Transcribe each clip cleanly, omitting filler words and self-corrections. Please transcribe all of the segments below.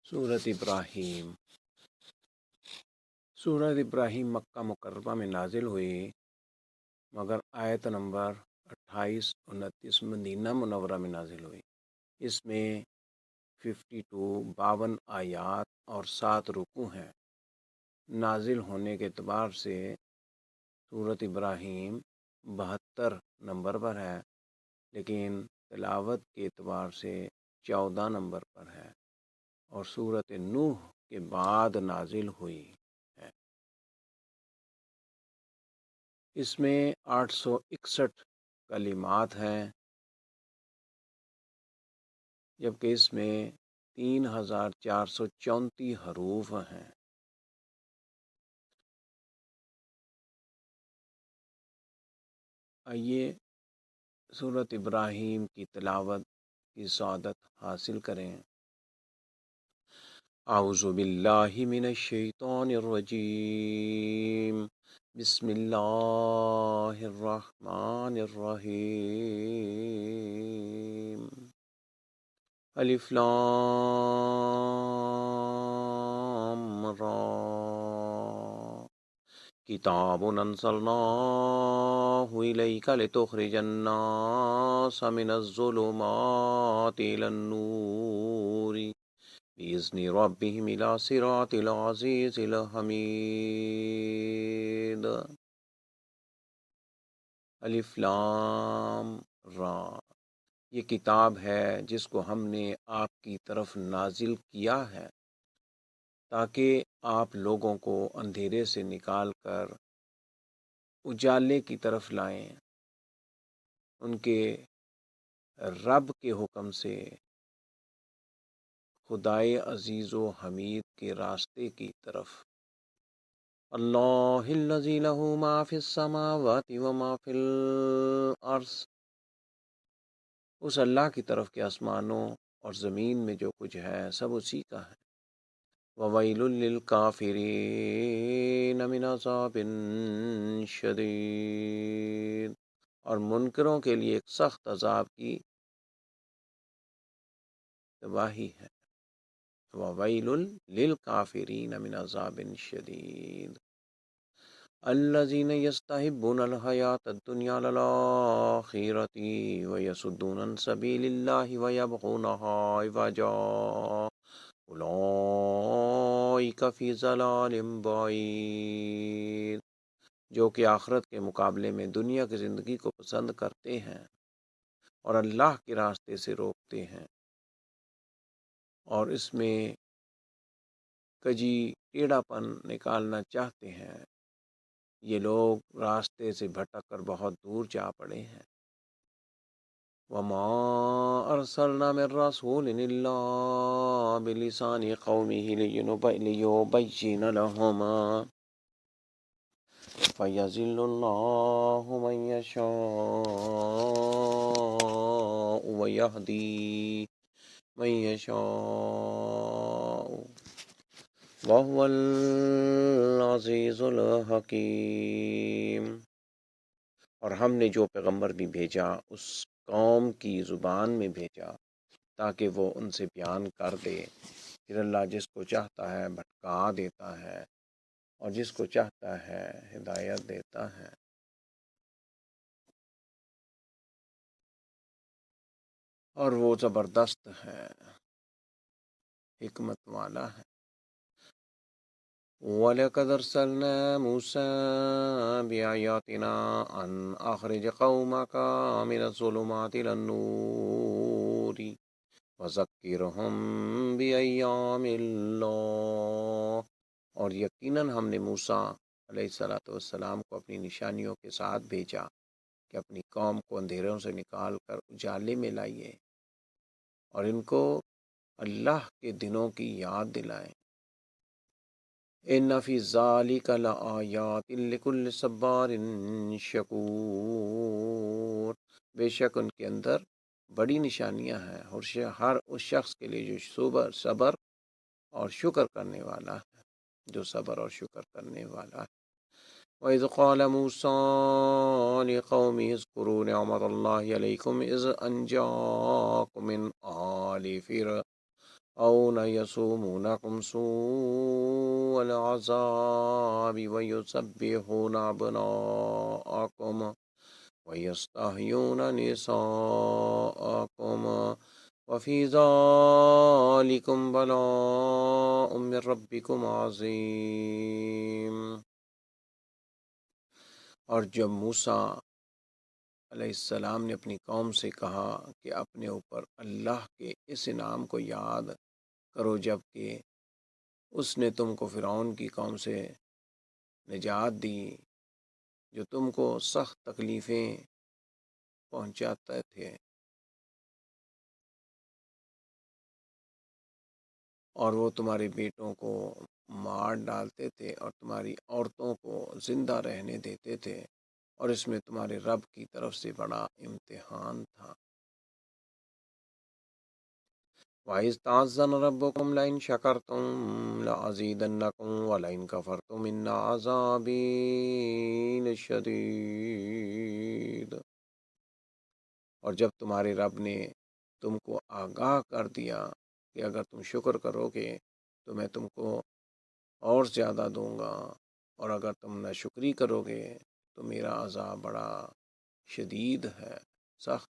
سورۃ ابراہیم سورۃ ابراہیم مکہ مکرمہ میں نازل ہوئی، مگر آیت نمبر 28-29 مدینہ منورہ میں نازل ہوئی۔ اس میں 52 آیات اور 7 رکوع ہیں۔ نازل ہونے کے اعتبار سے سورۃ ابراہیم 72 نمبر پر ہے، لیکن تلاوت کے اعتبار سے 14 نمبر پر ہے اور سورۃ نوح کے بعد نازل ہوئی ہے۔ اس میں 861 کلمات ہیں، جبکہ اس میں 3434 حروف ہیں۔ آئیے سورۃ ابراہیم کی تلاوت کی سعادت حاصل کریں۔ اعوذ باللہ من الشیطان الرجیم، بسم اللہ الرحمن الرحیم۔ الف لام را، کتاب انزلناہ الیک لتخرج الناس من الظلمات الی النور بإذن ربهم إلى صراط العزیز الحمید۔ الف لام را، یہ کتاب ہے جس کو ہم نے آپ کی طرف نازل کیا ہے تاکہ آپ لوگوں کو اندھیرے سے نکال کر اجالے کی طرف لائیں، ان کے رب کے حکم سے، خدائے عزیز و حمید کے راستے کی طرف۔ اللہ الذی لہ ما فی السماوات و ما فی الارض، اس اللہ کی طرف کہ آسمانوں اور زمین میں جو کچھ ہے سب اسی کا ہے۔ وَوَيْلٌ لِّلْكَافِرِينَ مِنْ عَذَابٍ شَدِيدٍ، اور منکروں کے لیے ایک سخت عذاب کی تباہی ہے۔ وَوَيْلٌ لِّلْكَافِرِينَ مِنْ عَذَابٍ شَدِيدٍ الَّذِينَ يَسْتَحِبُّونَ الْحَيَاةَ الدُّنْيَا عَلَى الْآخِرَةِ وَيَصُدُّونَ عَنْ سَبِيلِ اللَّهِ وَيَبْغُونَهَا عِوَجًا اولئک فی ضلال بعید، جو کہ آخرت کے مقابلے میں دنیا کی زندگی کو پسند کرتے ہیں اور اللہ کے راستے سے روکتے ہیں، اور اس میں کجی ٹیڑھا پن نکالنا چاہتے ہیں، یہ لوگ راستے سے بھٹک کر بہت دور جا پڑے ہیں۔ وَمَا أَرْسَلْنَا مِن رَّسُولٍ إِلَّا بِلِسَانِ قَوْمِهِ لِيُبَيِّنَ لَهُمْ فَيَضِلُّ اللَّهُ مَن يَشَاءُ وَيَهْدِي مَن يَشَاءُ وَهُوَ الْعَزِيزُ الْحَكِيمُ۔ اور ہم نے جو پیغمبر بھی بھیجا اس قوم کی زبان میں بھیجا تاکہ وہ ان سے بیان کر دے، پھر اللہ جس کو چاہتا ہے بھٹکا دیتا ہے اور جس کو چاہتا ہے ہدایت دیتا ہے۔ اور وہ زبردست ہے، حکمت والا ہے۔ وَلَقَدْ أَرْسَلْنَا مُوسَىٰ بِآيَاتِنَا أَنْ أَخْرِجْ قَوْمَكَ مِنَ الظُّلُمَاتِ إِلَى النُّورِ وَذَكِّرْهُم بِأَيَّامِ اللَّهِ، اور یقیناً ہم نے موسیٰ علیہ السلام کو اپنی نشانیوں کے ساتھ بھیجا کہ اپنی قوم کو اندھیروں سے نکال کر اجالے میں لائیے اور ان کو اللہ کے دنوں کی یاد دلائیں۔ ان فی ذالک لآیات لکل صبار شکور، بے شک ان کے اندر بڑی نشانیاں ہیں ہر اس شخص کے لیے جو صبر اور شکر کرنے والا ہے، جو صبر اور شکر کرنے والا ہے۔ وَإِذْ قَالَ مُوسَىٰ لِقَوْمِهِ اذْكُرُوا نِعْمَتَ اللَّهِ عَلَيْكُمْ إِذْ أَنْجَاكُم مِّنْ آلِ أو يصومونكم سوء العذاب ويذبحون أبناءكم ويستحيون نساءكم وفي ذلكم بلاء من ربكم عظیم۔ اور جب موسیٰ علیہ السلام نے اپنی قوم سے کہا کہ اپنے اوپر اللہ کے اس انعام کو یاد کرو جب کہ اس نے تم کو فرعون کی قوم سے نجات دی جو تم کو سخت تکلیفیں پہنچاتے تھے اور وہ تمہارے بیٹوں کو مار ڈالتے تھے اور تمہاری عورتوں کو زندہ رہنے دیتے تھے، اور اس میں تمہارے رب کی طرف سے بڑا امتحان تھا۔ وَإِذْ تَعَذَّنَ رَبُّكُمْ لَئِنْ شَكَرْتُمْ لَأَزِيدَنَّكُمْ وَلَئِنْ كَفَرْتُمْ إِنَّ عَذَابِي لَشَدِيدٌ۔ اور جب تمہارے رب نے تم کو آگاہ کر دیا کہ اگر تم شکر کرو گے تو میں تم کو اور زیادہ دوں گا، اور اگر تم ناشکری کرو گے تو میرا عذاب بڑا شدید ہے، سخت۔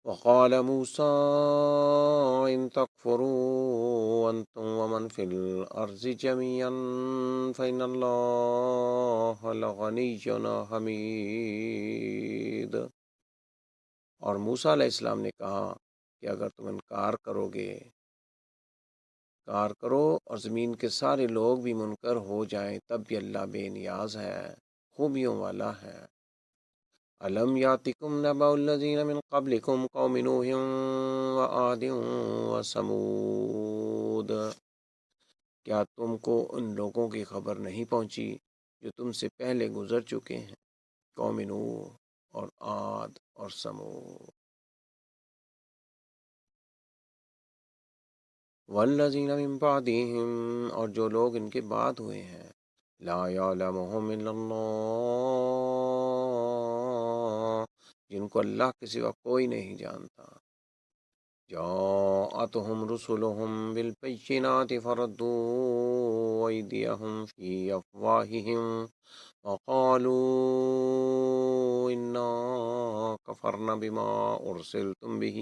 وقال موسیٰ إن تکفروا أنتم ومن في الأرض جميعا فإن الله لغنی حمید۔ اور موسیٰ علیہ السلام نے کہا کہ اگر تم انکار کرو گے، کار کرو اور زمین کے سارے لوگ بھی منکر ہو جائیں تب بھی اللہ بے نیاز ہے، خوبیوں والا ہے۔ أَلَمْ يَأْتِكُمْ نَبَأُ الَّذِينَ مِنْ قَبْلِكُمْ قَوْمِ نُوحٍ وَعَادٍ وَثَمُودَ۔ کیا تم کو ان لوگوں کی خبر نہیں پہنچی جو تم سے پہلے گزر چکے ہیں، قوم نوح اور عاد اور ثمود۔ والذین من بعدہم، اور جو لوگ ان کے بعد ہوئے ہیں، لا یعلمہم الا اللہ، جن کو اللہ کے سوا کوئی نہیں جانتا۔ جاءتہم رسلہم بالبینات فردوا ایدیہم فی افواہہم وقالوا انا کفرنا بما ارسلتم بہ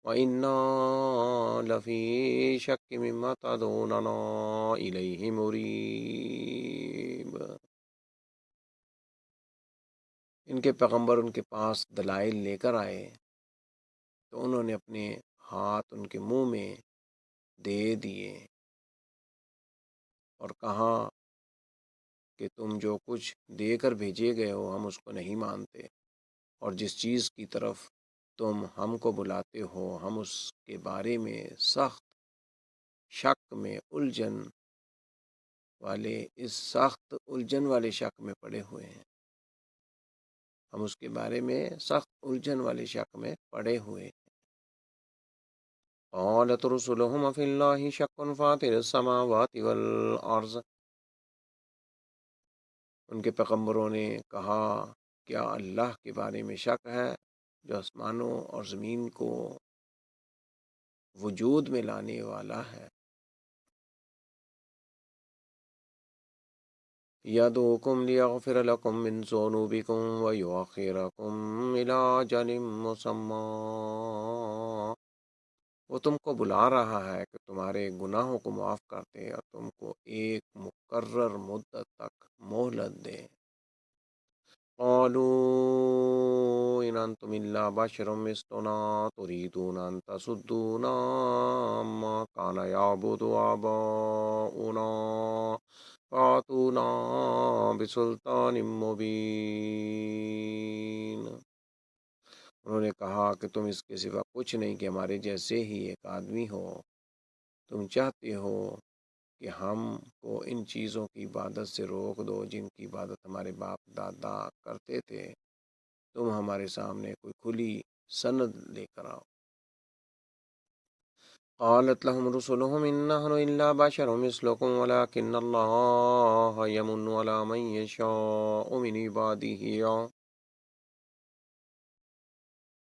وَإِنَّا لَفِي شَكٍّ مِّمَّا تَدْعُونَنَا إِلَيْهِ مُرِيبٍ۔ ان کے پیغمبر ان کے پاس دلائل لے کر آئے تو انہوں نے اپنے ہاتھ ان کے منہ میں دے دیے اور کہا کہ تم جو کچھ دے کر بھیجے گئے ہو ہم اس کو نہیں مانتے، اور جس چیز کی طرف تم ہم کو بلاتے ہو ہم اس کے بارے میں سخت شک میں سخت الجھن والے شک میں پڑے ہوئے ہیں، ہم اس کے بارے میں سخت الجھن والے شک میں پڑے ہوئے ہیں۔ قالت رسلهم فی اللہ شک فاطر السماوات والارض، ان کے پیغمبروں نے کہا کیا اللہ کے بارے میں شک ہے جو آسمانوں اور زمین کو وجود میں لانے والا ہے۔ یدعوکم لیغفر لکم من ذنوبکم ویؤخرکم الی اجل مسمی، وہ تم کو بلا رہا ہے کہ تمہارے گناہوں کو معاف کر دے اور تم کو ایک مقرر مدت تک مہلت دے۔ قالوا ان انتم الا بشر مثلنا تريدون ان تصدونا عما كان يعبد آباؤنا فاتونا بسلطان مبین۔ انہوں نے کہا کہ تم اس کے سوا کچھ نہیں کہ ہمارے جیسے ہی ایک آدمی ہو، تم چاہتے ہو کہ ہم کو ان چیزوں کی عبادت سے روک دو جن کی عبادت ہمارے باپ دادا کرتے تھے، تم ہمارے سامنے کوئی کھلی سند لے کر آؤ۔ قالت لهم رسلهم إن نحن إلا بشر مثلكم ولكن الله يمن على من يشاء من عباده۔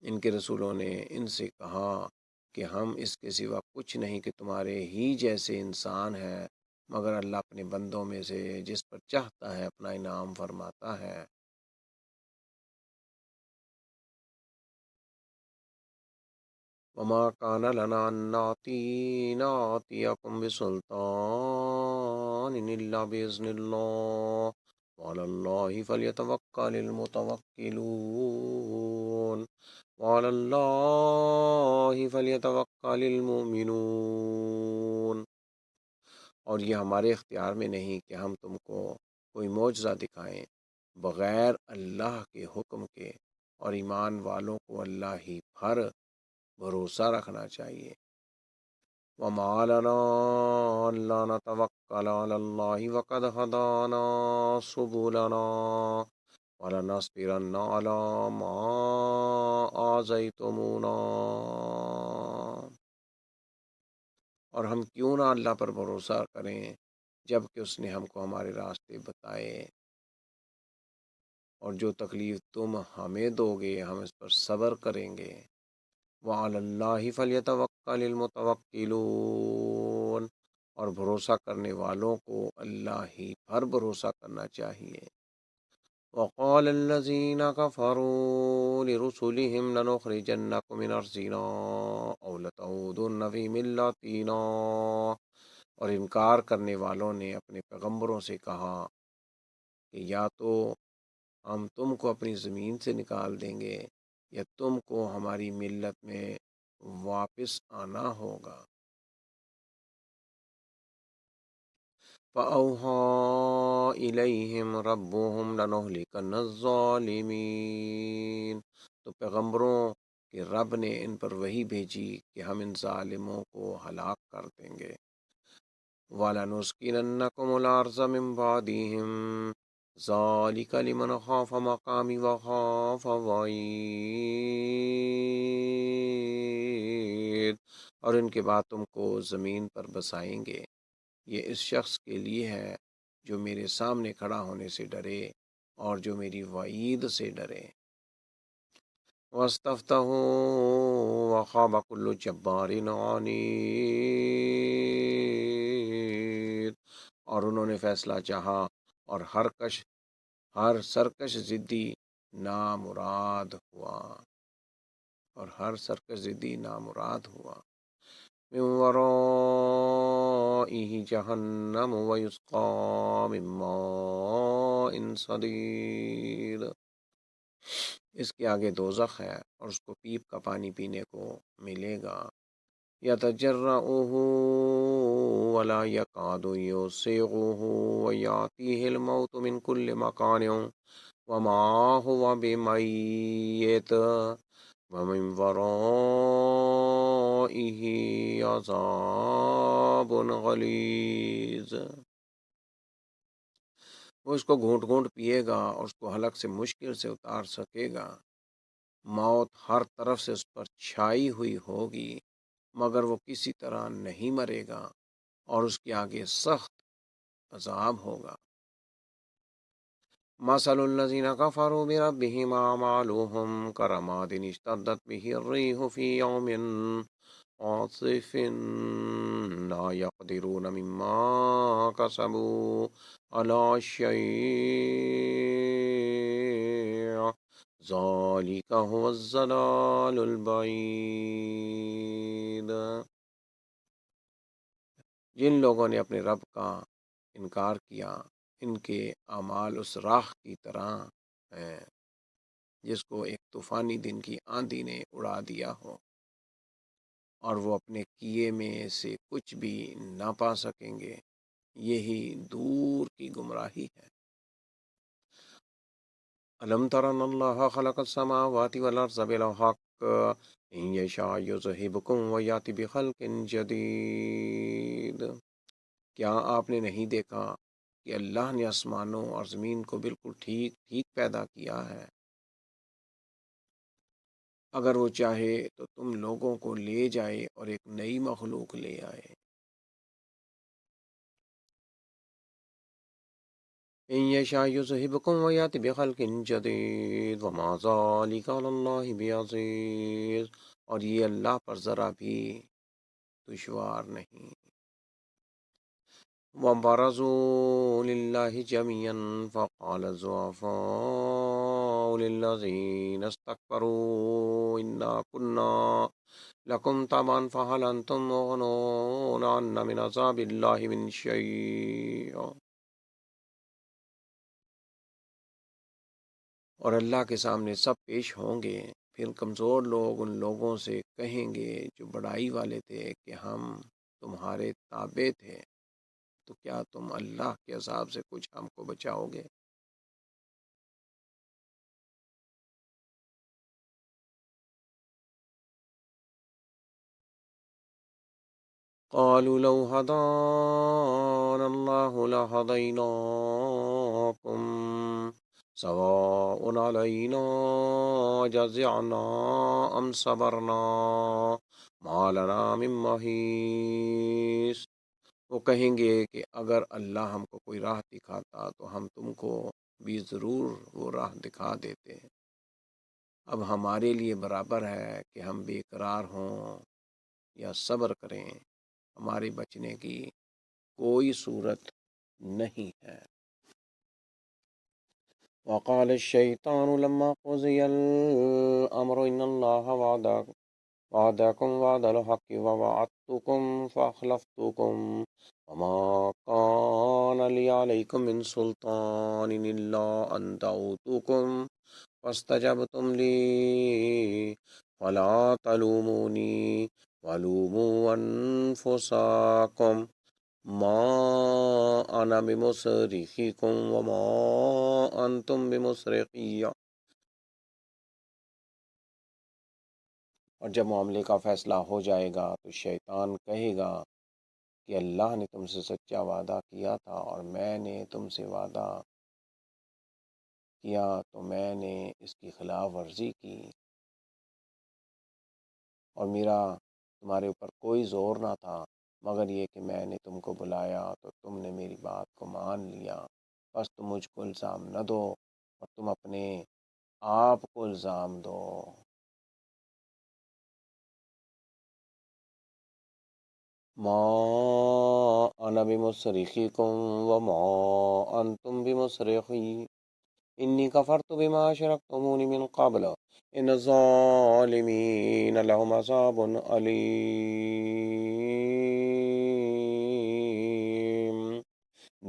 ان کے رسولوں نے ان سے کہا کہ ہم اس کے سوا کچھ نہیں کہ تمہارے ہی جیسے انسان ہیں، مگر اللہ اپنے بندوں میں سے جس پر چاہتا ہے اپنا انعام فرماتا ہے۔ وما كان لنا أن نأتيكم بسلطان إلا بإذن الله وعلى الله فليتوكل المتوكلون وعلى الله فليتوكل المؤمنون۔ اور یہ ہمارے اختیار میں نہیں کہ ہم تم کو کوئی معجزہ دکھائیں بغیر اللہ کے حکم کے، اور ایمان والوں کو اللہ ہی پر بھروسہ رکھنا چاہیے۔ وَمَا لَنَا أَلَّا نَتَوَكَّلَ عَلَى اللَّهِ وَقَدْ هَدَانَا سُبُلَنَا وَلَنَصْبِرَنَّ عَلَى مَا آذَيْتُمُونَا۔ اور ہم کیوں نہ اللہ پر بھروسہ کریں جب کہ اس نے ہم کو ہمارے راستے بتائے، اور جو تکلیف تم ہمیں دو گے ہم اس پر صبر کریں گے۔ وَعَلَى اللَّهِ فَلْيَتَوَكَّلِ الْمُتَوَكِّلُونَ، اور بھروسہ کرنے والوں کو اللہ ہی پر بھروسہ کرنا چاہیے۔ وَقَالَ الَّذِينَ كَفَرُوا لِرُسُلِهِمْ لَنُخْرِجَنَّكُم مِّنْ أَرْضِنَا أَوْ لَتَعُودُنَّ فِي مِلَّتِنَا، اور انکار کرنے والوں نے اپنے پیغمبروں سے کہا کہ یا تو ہم تم کو اپنی زمین سے نکال دیں گے یا تم کو ہماری ملت میں واپس آنا ہوگا۔ فَأَوْحَىٰ إِلَيْهِمْ رَبُّهُمْ لَنُهْلِكَنَّ الظَّالِمِينَ، تو پیغمبروں کے رب نے ان پر وحی بھیجی کہ ہم ان ظالموں کو ہلاک کر دیں گے۔ وَلَنُسْكِنَنَّكُمُ الْأَرْضَ مِن بَعْدِهِمْ ذَلِكَ لِمَنْ خَافَ مَقَامِي وَخَافَ وَعِيدِ، اور ان کے بعد تم کو زمین پر بسائیں گے، یہ اس شخص کے لیے ہے جو میرے سامنے کھڑا ہونے سے ڈرے اور جو میری وعید سے ڈرے۔ وَاسْتَفْتَحُوا وَخَابَ كُلُّ جَبَّارٍ عَنِيدٍ، اور انہوں نے فیصلہ چاہا اور ہر سرکش ضدی نامراد ہوا۔ مِن وَرَائِهِ جَهَنَّمُ وَيُسْقَىٰ مِن مَّاءٍ صَدِيدٍ، اس کے آگے دوزخ ہے اور اس کو پیپ کا پانی پینے کو ملے گا۔ يَتَجَرَّعُهُ وَلَا يَكَادُ يُسِيغُهُ وَيَأْتِيهِ الْمَوْتُ مِن كُلِّ مَكَانٍ وَمَا هُوَ بِمَيِّتٍ وَمِن وَرَائِهِ عَذَابٌ غَلِيظٌ، وہ اس کو گھونٹ گھونٹ پیے گا اور اس کو حلق سے مشکل سے اتار سکے گا۔ موت ہر طرف سے اس پر چھائی ہوئی ہوگی مگر وہ کسی طرح نہیں مرے گا، اور اس کے آگے سخت عذاب ہوگا۔ مَثَلُ الَّذِينَ كَفَرُوا بِرَبِّهِمْ أَعْمَالُهُمْ كَرَمَادٍ اشْتَدَّتْ بِهِ الرِّيحُ فِي يَوْمٍ عَاصِفٍ لَا يَقْدِرُونَ مِمَّا كَسَبُوا عَلَىٰ شَيْءٍ ذَٰلِكَ هُوَ الضَّلَالُ الْبَعِيدُ۔ جن لوگوں نے اپنے رب کا انکار کیا ان کے اعمال اس راخ کی طرح ہیں جس کو ایک طوفانی دن کی آندھی نے اڑا دیا ہو، اور وہ اپنے کیے میں سے کچھ بھی نہ پا سکیں گے، یہی دور کی گمراہی ہے۔ أَلَمْ تَرَ أَنَّ اللَّهَ خَلَقَ السَّمَاوَاتِ وَالْأَرْضَ بِالْحَقِّ إِن يَشَأْ يُذْهِبْكُمْ وَيَأْتِ بِخَلْقٍ جَدِيدٍ، کیا آپ نے نہیں دیکھا کہ اللہ نے آسمانوں اور زمین کو بالکل ٹھیک ٹھیک پیدا کیا ہے؟ اگر وہ چاہے تو تم لوگوں کو لے جائے اور ایک نئی مخلوق لے آئے۔ إن يشاء يذهبكم ويأتي بخلق جديد وما ذلك على الله بعزيز، اور یہ اللہ پر ذرا بھی دشوار نہیں۔ وبرزوا لله جميعا فقال الضعفاء للذين استكبروا إنا كنا لكم تبعا فهل أنتم مغنون عنا من عذاب الله من شيء۔ اور اللہ کے سامنے سب پیش ہوں گے، پھر کمزور لوگ ان لوگوں سے کہیں گے جو بڑائی والے تھے کہ ہم تمہارے تابع تھے، تو کیا تم اللہ کے عذاب سے کچھ ہم کو بچاؤ گے؟ قالوا لو هدانا الله لهديناكم سواء علينا جزعنا أم صبرنا ما لنا من محيص۔ وہ کہیں گے کہ اگر اللہ ہم کو کوئی راہ دکھاتا تو ہم تم کو بھی ضرور وہ راہ دکھا دیتے۔ اب ہمارے لیے برابر ہے کہ ہم بے قرار ہوں یا صبر کریں، ہمارے بچنے کی کوئی صورت نہیں ہے۔ وقال الشیطان لما قضی الامر ان اللہ وعدکم وعد الحق ووعدتکم فاخلفتکم وما کان لی علیکم من سلطان الا ان دعوتکم فاستجبتم لی فلا تلومونی ولوموا انفسکم ما انا بمصرخکم وما انتم بمصرخی۔ اور جب معاملے کا فیصلہ ہو جائے گا تو شیطان کہے گا کہ اللہ نے تم سے سچا وعدہ کیا تھا اور میں نے تم سے وعدہ کیا تو میں نے اس کی خلاف ورزی کی، اور میرا تمہارے اوپر کوئی زور نہ تھا مگر یہ کہ میں نے تم کو بلایا تو تم نے میری بات کو مان لیا، بس تم مجھ کو الزام نہ دو اور تم اپنے آپ کو الزام دو۔ ما انا بمصرخکم وما انتم بمصرخی انی کفرت بما اشرکتمون من قبل ان الظالمین لهم عذاب علیم۔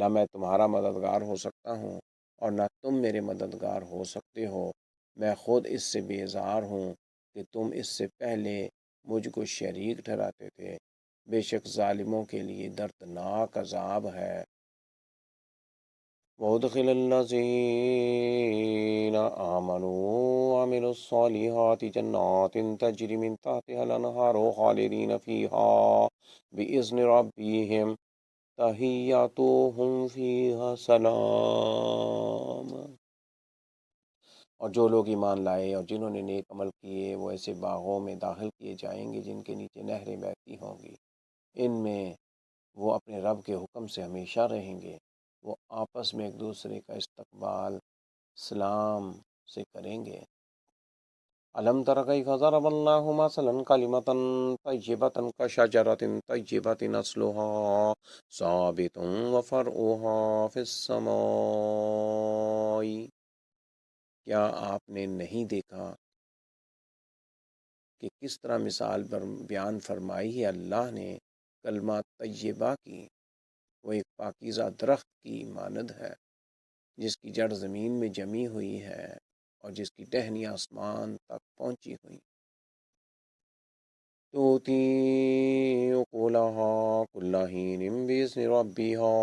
نہ میں تمہارا مددگار ہو سکتا ہوں اور نہ تم میرے مددگار ہو سکتے ہو، میں خود اس سے بیزار ہوں کہ تم اس سے پہلے مجھ کو شریک ٹھہراتے تھے، بے شک ظالموں کے لیے دردناک عذاب ہے۔ وَأُدْخِلَ الَّذِينَ آمَنُوا وَعَمِلُوا الصَّالِحَاتِ جَنَّاتٍ تَجْرِي مِن تَحْتِهَا الْأَنْهَارُ خَالِدِينَ فِيهَا بِإِذْنِ رَبِّهِمْ تَحِيَّتُهُمْ فِيهَا سَلَامٌ۔ اور جو لوگ ایمان لائے اور جنہوں نے نیک عمل کیے وہ ایسے باغوں میں داخل کیے جائیں گے جن کے نیچے نہریں بہتی ہوں گی، ان میں وہ اپنے رب کے حکم سے ہمیشہ رہیں گے، وہ آپس میں ایک دوسرے کا استقبال سلام سے کریں گے۔ أَلَمْ تَرَ كَيْفَ ضَرَبَ اللَّهُ مَثَلًا كَلِمَةً طَيِّبَةً كَشَجَرَةٍ طَيِّبَةٍ أَصْلُهَا ثَابِتٌ وَفَرْعُهَا فِي السَّمَاءِ۔ کیا آپ نے نہیں دیکھا کہ کس طرح مثال بیان فرمائی ہے اللہ نے کلمہ طیبہ کی؟ وہ ایک پاکیزہ درخت کی مانند ہے جس کی جڑ زمین میں جمی ہوئی ہے اور جس کی ٹہنیاں آسمان تک پہنچی ہوئی۔ تؤتی اکلها کل حین بإذن ربها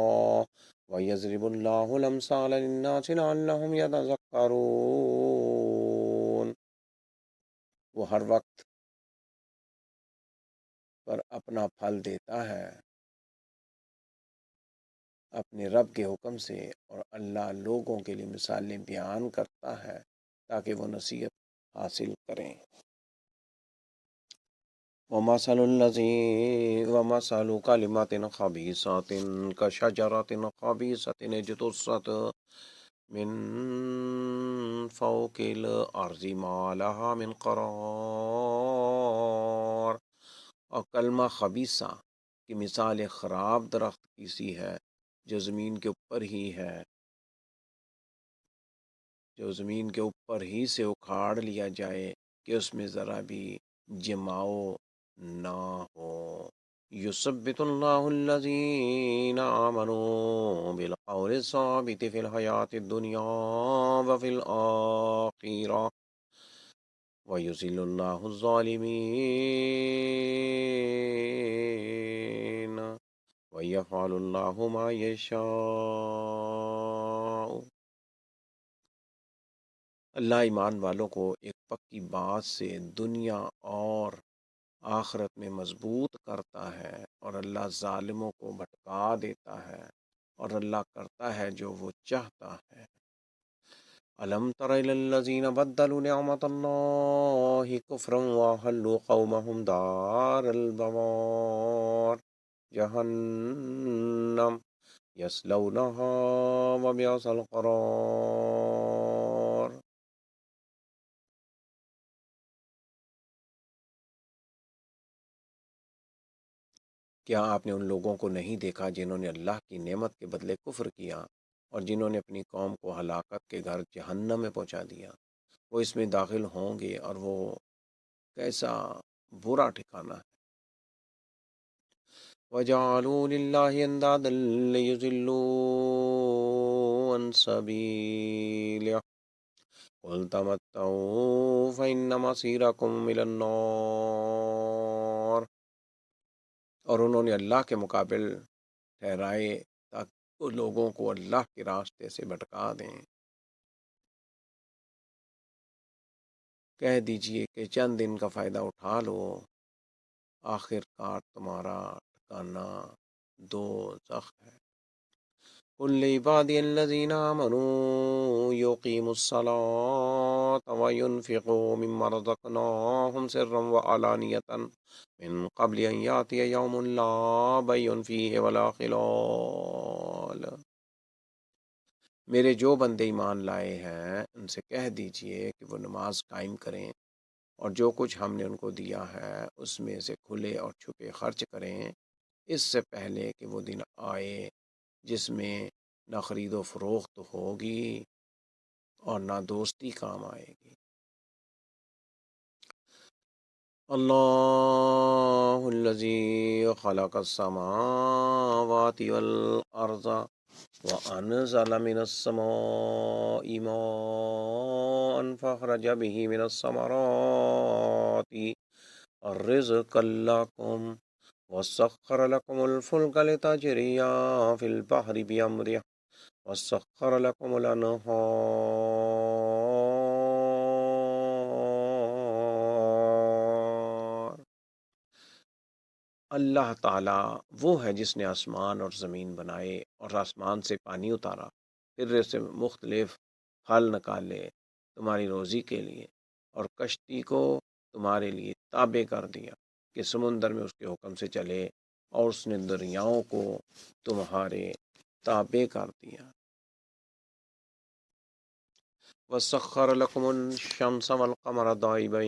ویضرب اللہ الامثال للناس لعلهم یتذکرون۔ وہ ہر وقت پر اپنا پھل دیتا ہے اپنے رب کے حکم سے، اور اللہ لوگوں کے لیے مثالیں بیان کرتا ہے تاکہ وہ نصیحت حاصل کریں۔ ومثل كلمة خبيثة كشجرة خبيثة اجتثت من فوق الأرض ما لها من قرار۔ اور کلمہ خبیثہ کی مثال ایک خراب درخت کی سی ہے جو زمین کے اوپر ہی ہے، جو زمین کے اوپر ہی سے اکھاڑ لیا جائے کہ اس میں ذرا بھی جماؤ نہ ہو۔ یثبت اللہ الذین آمنوا بالقول الثابت فی الحیاۃ الدنیا وفی الآخرہ وَيُذِلُّ اللَّهُ الظَّالِمِينَ وَيَفْعَلُ اللَّهُ مَا يَشَاءُ۔ اللہ ایمان والوں کو ایک پکی بات سے دنیا اور آخرت میں مضبوط کرتا ہے، اور اللہ ظالموں کو بھٹکا دیتا ہے، اور اللہ کرتا ہے جو وہ چاہتا ہے۔ أَلَمْ تَرَ إِلَى الَّذِينَ بَدَّلُوا نِعْمَةَ اللَّهِ كُفْرًا وَأَحَلُّوا قَوْمَهُمْ دَارَ الْبَوَارِ جَهَنَّمَ يَصْلَوْنَهَا وَبِئْسَ الْقَرَارُ۔ کیا آپ نے ان لوگوں کو نہیں دیکھا جنہوں نے اللہ کی نعمت کے بدلے کفر کیا، اور جنہوں نے اپنی قوم کو ہلاکت کے گھر جہنم میں پہنچا دیا؟ وہ اس میں داخل ہوں گے، اور وہ کیسا برا ٹھکانہ ہے۔ وَجَعَلُوا لِلَّهِ أَندَادًا لِيُضِلُّوا عَن سَبِيلِهِ قُلْ تَمَتَّعُوا فَإِنَّ مَصِيرَكُمْ إِلَى النَّارِ۔ اور انہوں نے اللہ کے مقابل ٹھہرائے تاکہ وہ لوگوں کو اللہ کے راستے سے بھٹکا دیں۔ کہہ دیجئے کہ چند دن کا فائدہ اٹھا لو، آخر کار تمہارا ٹھکانہ دوزخ ہے۔ قُل لِّعِبَادِيَ الَّذِينَ آمَنُوا يُقِيمُوا الصَّلَاةَ وَيُنْفِقُوا مِمَّا رَزَقْنَاهُمْ سِرًّا وَعَلَانِيَةً مِّن قَبْلِ أَن يَأْتِيَ يَوْمٌ لَّا بَيْعٌ فِيهِ وَلَا خِلَالٌ۔ میرے جو بندے ایمان لائے ہیں ان سے کہہ دیجئے کہ وہ نماز قائم کریں، اور جو کچھ ہم نے ان کو دیا ہے اس میں سے کھلے اور چھپے خرچ کریں، اس سے پہلے کہ وہ دن آئے جس میں نہ خرید و فروخت ہوگی اور نہ دوستی کام آئے گی۔ اللہ الذی خلق السماوات والارض وانزل من السماء ماء فاخرج به من الثمرات رزقا لكم وسخر لكم الفلك لتجري في البحر بأمره وسخر لكم الأنهار۔ اللہ تعالیٰ وہ ہے جس نے آسمان اور زمین بنائے اور آسمان سے پانی اتارا، پھر سے مختلف پھل نکالے تمہاری روزی کے لیے، اور کشتی کو تمہارے لیے تابع کر دیا کہ سمندر میں اس کے حکم سے چلے، اور اس نے دریاؤں کو تمہارے تابع کر دیا۔ وَسَخَّرَ لَكُمُ الشَّمْسَ وَالْقَمَرَ دَائِبَيْنِ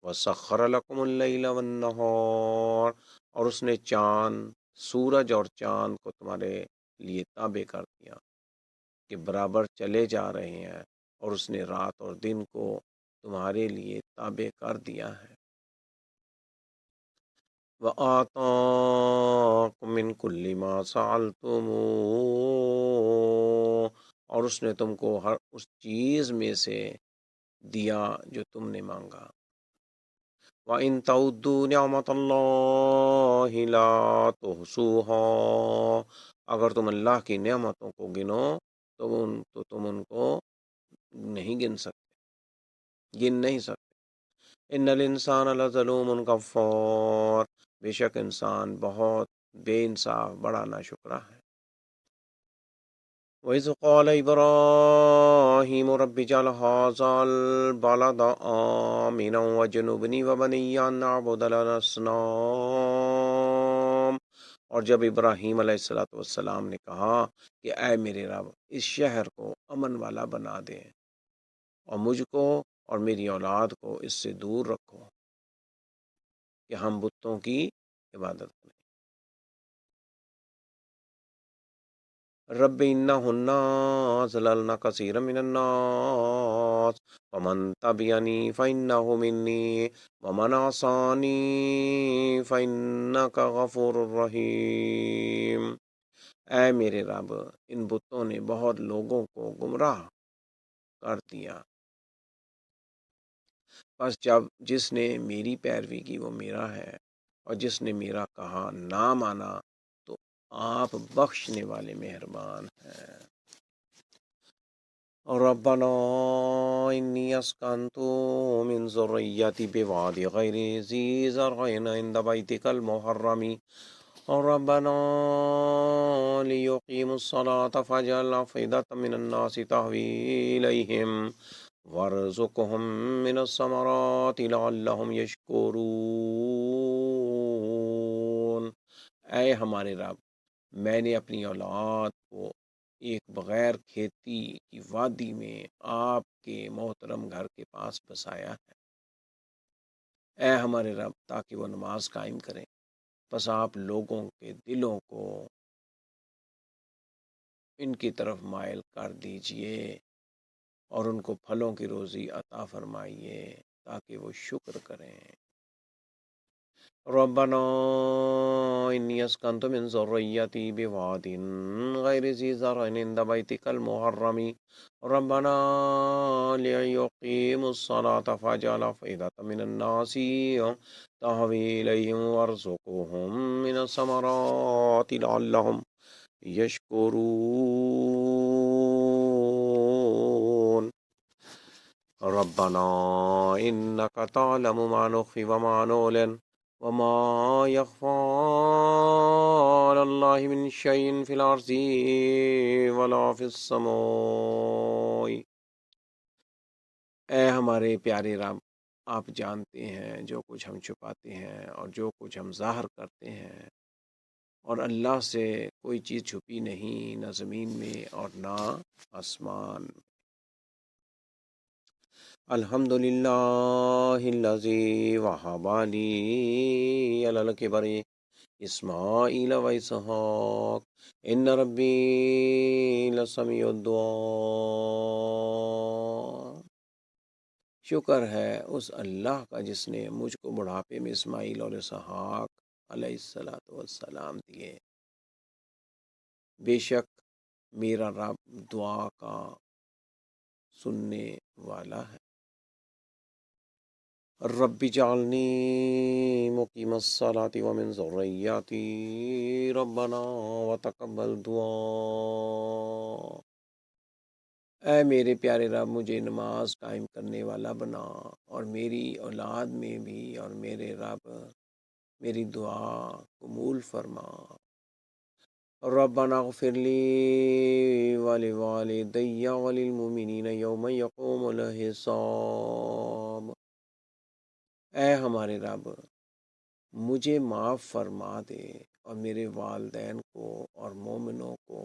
وَسَخَّرَ لَكُمُ اللَّيْلَ وَالنَّهَارَ، اور اس نے چاند، سورج اور چاند کو تمہارے لیے تابع کر دیا کہ برابر چلے جا رہے ہیں، اور اس نے رات اور دن کو تمہارے لیے تابع کر دیا ہے۔ وَآتَاكُم مِّن كُلِّ مَا سَأَلْتُمُوهُ، اور اس نے تم کو ہر اس چیز میں سے دیا جو تم نے مانگا۔ وَإِن تَعُدُّوا نِعْمَةَ اللَّهِ لَا تُحْصُوهَا، اگر تم اللہ کی نعمتوں کو گنو تو تم ان کو نہیں گن نہیں سکتے۔ ان الانسان لظلوم کفار، بے شک انسان بہت بے انصاف، بڑا ناشکرا ہے۔ وَإِذْ قَالَ إِبْرَاهِيمُ رَبِّ اجْعَلْ هَٰذَا الْبَلَدَ آمِنًا وَاجْنُبْنِي وَبَنِيَّ أَن نَّعْبُدَ الْأَصْنَامَ۔ اور جب ابراہیم علیہ السلام نے کہا کہ اے میرے رب اس شہر کو امن والا بنا دے اور مجھ کو اور میری اولاد کو اس سے دور رکھو کہ ہم بتوں کی عبادت کریں۔ رب انہن اضللن کثیرا من الناس ومن تبعنی فانہ منی ومن عصانی فانک غفور رحیم۔ اے میرے رب ان بتوں نے بہت لوگوں کو گمراہ کر دیا، بس جس نے میری پیروی کی وہ میرا ہے، اور جس نے میرا کہا نہ مانا تو آپ بخشنے والے مہربان ہیں۔ ربنا انی اسکنت من ذریتی بواد غیر ذی زرع عند بیتک المحرم ربنا لیقیموا الصلاة فاجعل أفئدة من الناس تهوی الیہم وارزقهم من الثمرات لعلهم یشکرون۔ اے ہمارے رب، میں نے اپنی اولاد کو ایک بغیر کھیتی کی وادی میں آپ کے محترم گھر کے پاس بسایا ہے، اے ہمارے رب تاکہ وہ نماز قائم کریں، پس آپ لوگوں کے دلوں کو ان کی طرف مائل کر دیجئے اور ان کو پھلوں کی روزی عطا فرمائیے تاکہ وہ شکر کریں۔ ربنا انی اسکنت من ذریتی بواد غیر ذی زرع عند بیتک المحرم ربنا لیقیموا الصلاة فاجعل أفئدة من الناس تهوی الیہم وارزقهم من الثمرات لعلهم یشکرون۔ ربنا انک تعلم ما نخفی وما نعلن وما يخفى على الله من شيء في الأرض ولا في السماء۔ اے ہمارے پیارے رب، آپ جانتے ہیں جو کچھ ہم چھپاتے ہیں اور جو کچھ ہم ظاہر کرتے ہیں، اور اللہ سے کوئی چیز چھپی نہیں، نہ زمین میں اور نہ آسمان۔ الحمدللہ الذی وہب لی علی الکبر اسماعیل و اسحاق ان ربی لسمیع الدعاء۔ شکر ہے اس اللہ کا جس نے مجھ کو بڑھاپے میں اسماعیل اور اسحاق علیہ السلام دیے، بے شک میرا رب دعا کا سننے والا ہے۔ رب اجعلنی مقیم الصلاۃ ومن ذریتی ربنا وتقبل دعاء۔ اے میرے پیارے رب، مجھے نماز قائم کرنے والا بنا اور میری اولاد میں بھی، اور میرے رب میری دعا قبول فرما۔ ربنا اغفر لی ولوالدی وللمؤمنین یوم یقوم الحساب۔ اے ہمارے رب، مجھے معاف فرما دے اور میرے والدین کو اور مومنوں کو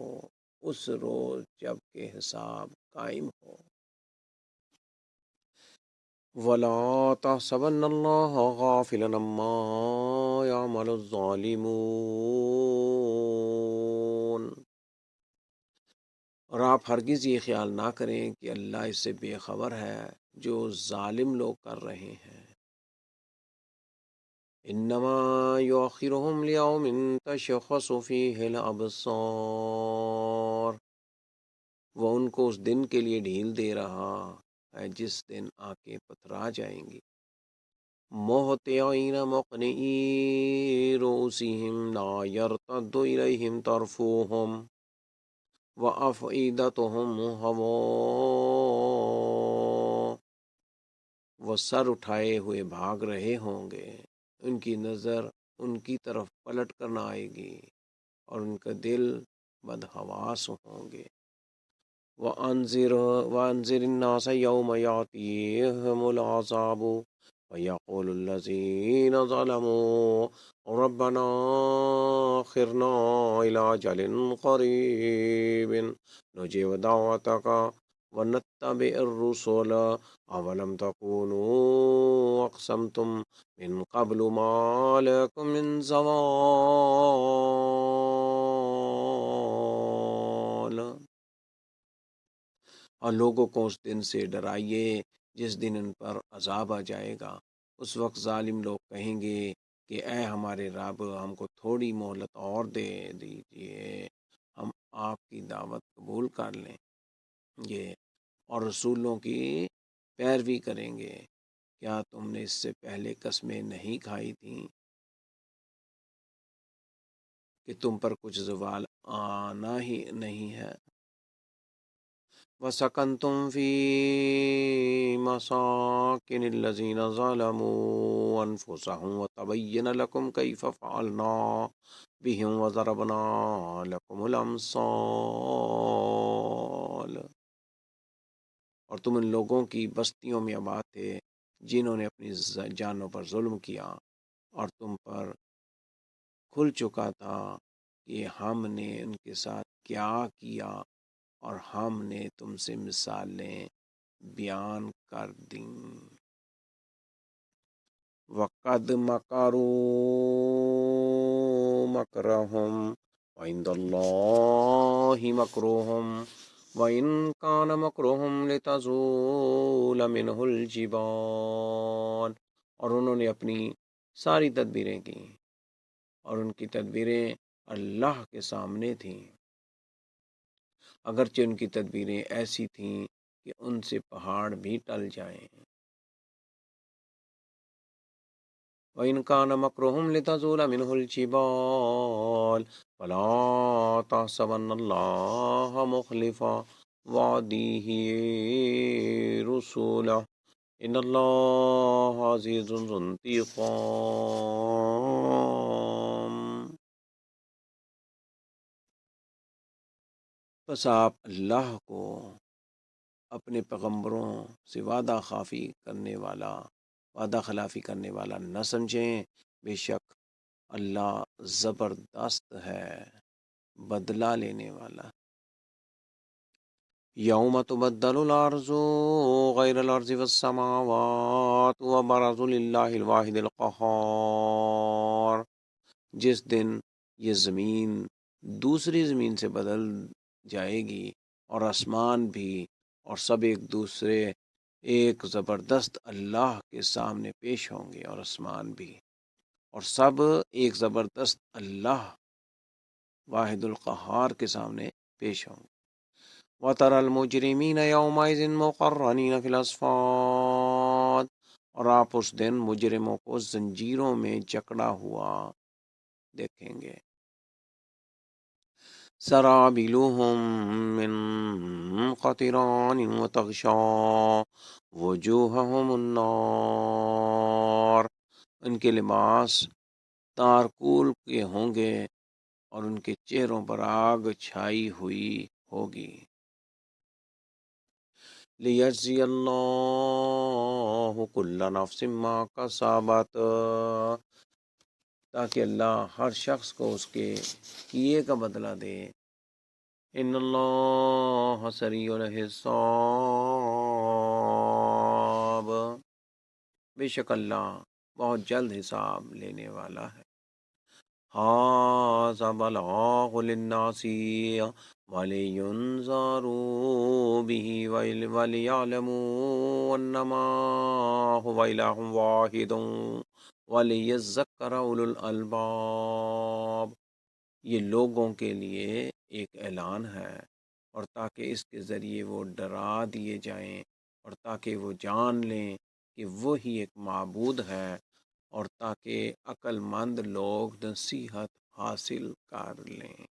اس روز جب کہ حساب قائم ہو۔ وَلَا تَحْسَبَنَّ اللَّهَ غَافِلًا عَمَّا يَعْمَلُ الظَّالِمُونَ۔ اور آپ ہرگز یہ خیال نہ کریں کہ اللہ اس سے بے خبر ہے جو ظالم لوگ کر رہے ہیں۔ انما یؤخرهم لیوم تشخص فیہ الابصار۔ وہ ان کو اس دن کے لیے ڈھیل دے رہا ہے جس دن آنکھیں پتھرا جائیں گی۔ مہطعین مقنعی رؤوسہم لا یرتد الیہم طرفہم وافئدتہم ہواء۔ وہ سر اٹھائے ہوئے بھاگ رہے ہوں گے، ان کی نظر ان کی طرف پلٹ کر نہ آئے گی، اور ان کا دل بدحواس ہوں گے۔ وأنذر الناس يوم يأتيهم العذاب ويقول الذين ظلموا ربنا أخرنا إلى أجل قريب نجيب دعوتك ونتبع الرسل أولم تكونوا أقسمتم من قبل ما لكم من زوال۔ اور لوگوں کو اس دن سے ڈرائیے جس دن ان پر عذاب آ جائے گا۔ اس وقت ظالم لوگ کہیں گے کہ اے ہمارے رب، ہم کو تھوڑی مہلت اور دے دیجیے، ہم آپ کی دعوت قبول کر لیں گے اور رسولوں کی پیروی کریں گے۔ کیا تم نے اس سے پہلے قسمیں نہیں کھائی تھیں کہ تم پر کچھ زوال آنا ہی نہیں ہے؟ وَسَكَنْتُمْ فِي مَسَاكِنِ الَّذِينَ ظَلَمُوا أَنفُسَهُمْ وَتَبَيَّنَ لَكُمْ كَيْفَ فَعَلْنَا بِهِمْ وَضَرَبْنَا لَكُمُ الْأَمْثَالَ۔ اور تم ان لوگوں کی بستیوں میں آباد تھے جنہوں نے اپنی جانوں پر ظلم کیا، اور تم پر کھل چکا تھا کہ ہم نے ان کے ساتھ کیا کیا، اور ہم نے تم سے مثالیں بیان کر دیں۔ وَقَدْ مَكَرُوا مَكْرَهُمْ وَعِندَ اللَّهِ مَكْرُهُمْ وَإِنْ كَانَ مَكْرُهُمْ لِتَزُولَ مِنْهُ الْجِبَالُ۔ اور انہوں نے اپنی ساری تدبیریں کی، اور ان کی تدبیریں اللہ کے سامنے تھیں، اگرچہ ان کی تدبیریں ایسی تھیں کہ ان سے پہاڑ بھی ٹل جائیں۔ وَإِنْ كَانَ مَكْرُهُمْ لِتَزُولَ مِنْهُ الْجِبَالُ فَلَا تَحْسَبَنَّ اللَّهَ مُخْلِفَ وَعْدِهِ رُسُلَهُ إِنَّ اللَّهَ عَزِيزٌ ذُو انتقام۔ بس آپ اللہ کو اپنے پیغمبروں سے وعدہ خلافی کرنے والا نہ سمجھیں، بے شک اللہ زبردست ہے، بدلہ لینے والا۔ یوم تبدل الارض غیر الارض والسماوات وبرزوا للہ الواحد القہار۔ جس دن یہ زمین دوسری زمین سے بدل جائے گی اور آسمان بھی، اور سب ایک زبردست اللہ کے سامنے پیش ہوں گے، اور آسمان بھی، اور سب ایک زبردست اللہ واحد القہار کے سامنے پیش ہوں گے۔ وَتَرَى الْمُجْرِمِينَ يَوْمَئِذٍ مُقَرَّنِينَ فِي الْأَصْفَادِ۔ اور آپ اس دن مجرموں کو زنجیروں میں جکڑا ہوا دیکھیں گے۔ سَرَابِيلُهُم مِّن قَطِرَانٍ وَتَغْشَىٰ وُجُوهَهُمُ النَّارُ۔ ان کے لباس تارکول کے ہوں گے، اور ان کے چہروں پر آگ چھائی ہوئی ہوگی۔ لِيَجْزِيَ اللَّهُ كُلَّ نَفْسٍ مَّا كَسَبَتْ۔ تاکہ اللہ ہر شخص کو اس کے کیے کا بدلہ دے۔ ان اللہ سریع الحساب۔ بے شک اللہ بہت جلد حساب لینے والا ہے۔ ھذا بلاغ للناس ولینذروا به وليعلموا انما هو الہ واحد ولیذکر اولو الالباب۔ یہ لوگوں کے لیے ایک اعلان ہے، اور تاکہ اس کے ذریعے وہ ڈرا دیے جائیں، اور تاکہ وہ جان لیں کہ وہی ایک معبود ہے، اور تاکہ عقل مند لوگ نصیحت حاصل کر لیں۔